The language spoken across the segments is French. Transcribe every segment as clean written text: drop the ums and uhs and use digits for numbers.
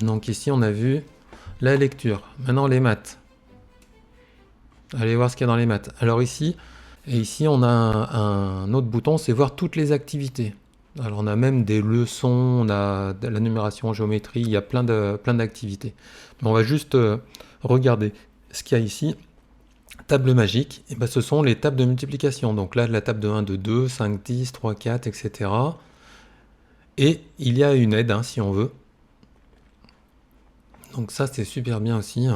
Donc ici, on a vu la lecture. Maintenant, les maths. Allez voir ce qu'il y a dans les maths. Alors ici, et ici, on a un autre bouton, c'est voir toutes les activités. Alors on a même des leçons, on a de la numération en géométrie, il y a plein d'activités. Mais on va juste regarder ce qu'il y a ici. Table magique, et ben ce sont les tables de multiplication. Donc là, la table de 1, de 2, 5, 10, 3, 4, etc. Et il y a une aide, si on veut. Donc ça, c'est super bien aussi.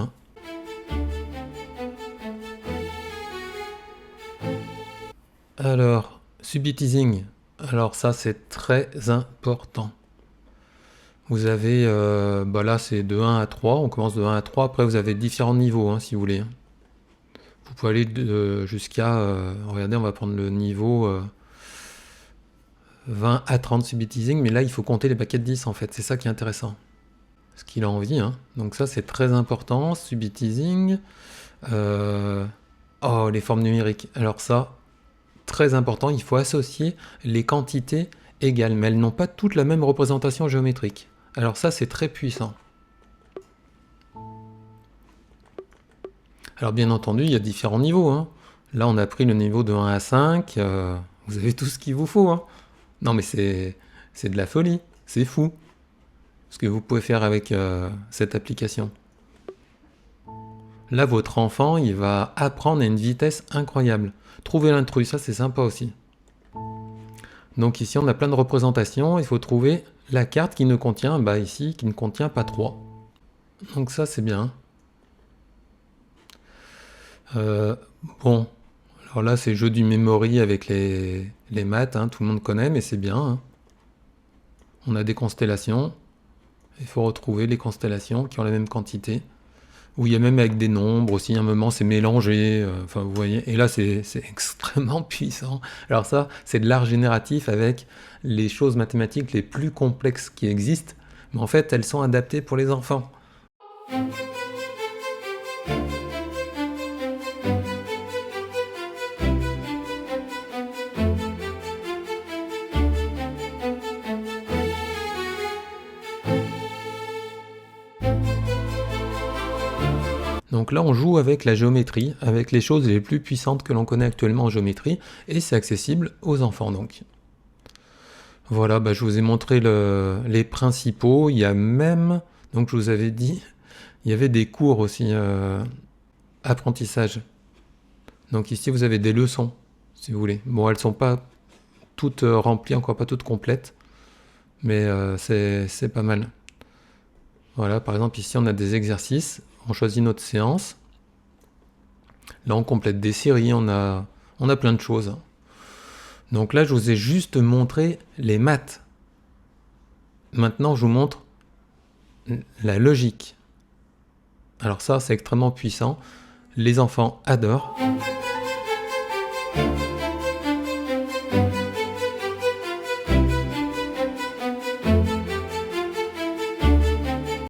Alors, subitizing. Alors ça, c'est très important. Vous avez, là, c'est de 1 à 3. On commence de 1 à 3. Après, vous avez différents niveaux, si vous voulez. Vous pouvez aller jusqu'à... regardez, on va prendre le niveau 20 à 30 subitizing. Mais là, il faut compter les paquets de 10, en fait. C'est ça qui est intéressant. Ce qu'il a envie. Donc ça, c'est très important. Subitizing. Oh, les formes numériques. Alors ça, très important. Il faut associer les quantités égales. Mais elles n'ont pas toutes la même représentation géométrique. Alors ça, c'est très puissant. Alors bien entendu, il y a différents niveaux. Là, on a pris le niveau de 1 à 5. Vous avez tout ce qu'il vous faut. Non, mais c'est de la folie. C'est fou ce que vous pouvez faire avec cette application. Là, votre enfant, il va apprendre à une vitesse incroyable. Trouver l'intrus, ça c'est sympa aussi. Donc ici, on a plein de représentations. Il faut trouver la carte qui ne contient, ici, qui ne contient pas 3. Donc ça, c'est bien. Bon, alors là, c'est jeu du memory avec les maths. Tout le monde connaît, mais c'est bien. On a des constellations. Il faut retrouver les constellations qui ont la même quantité. Où il y a même avec des nombres aussi, à un moment c'est mélangé, enfin vous voyez, et là c'est extrêmement puissant. Alors ça, c'est de l'art génératif avec les choses mathématiques les plus complexes qui existent, mais en fait elles sont adaptées pour les enfants. Donc là, on joue avec la géométrie, avec les choses les plus puissantes que l'on connaît actuellement en géométrie, et c'est accessible aux enfants donc. Voilà, je vous ai montré les principaux. Il y a même, donc je vous avais dit, il y avait des cours aussi, apprentissage. Donc ici, vous avez des leçons, si vous voulez. Bon, elles ne sont pas toutes remplies, encore pas toutes complètes, mais c'est pas mal. Voilà, par exemple, ici, on a des exercices. On choisit notre séance. Là, on complète des séries, on a plein de choses. Donc là, je vous ai juste montré les maths. Maintenant, je vous montre la logique. Alors ça, c'est extrêmement puissant. Les enfants adorent.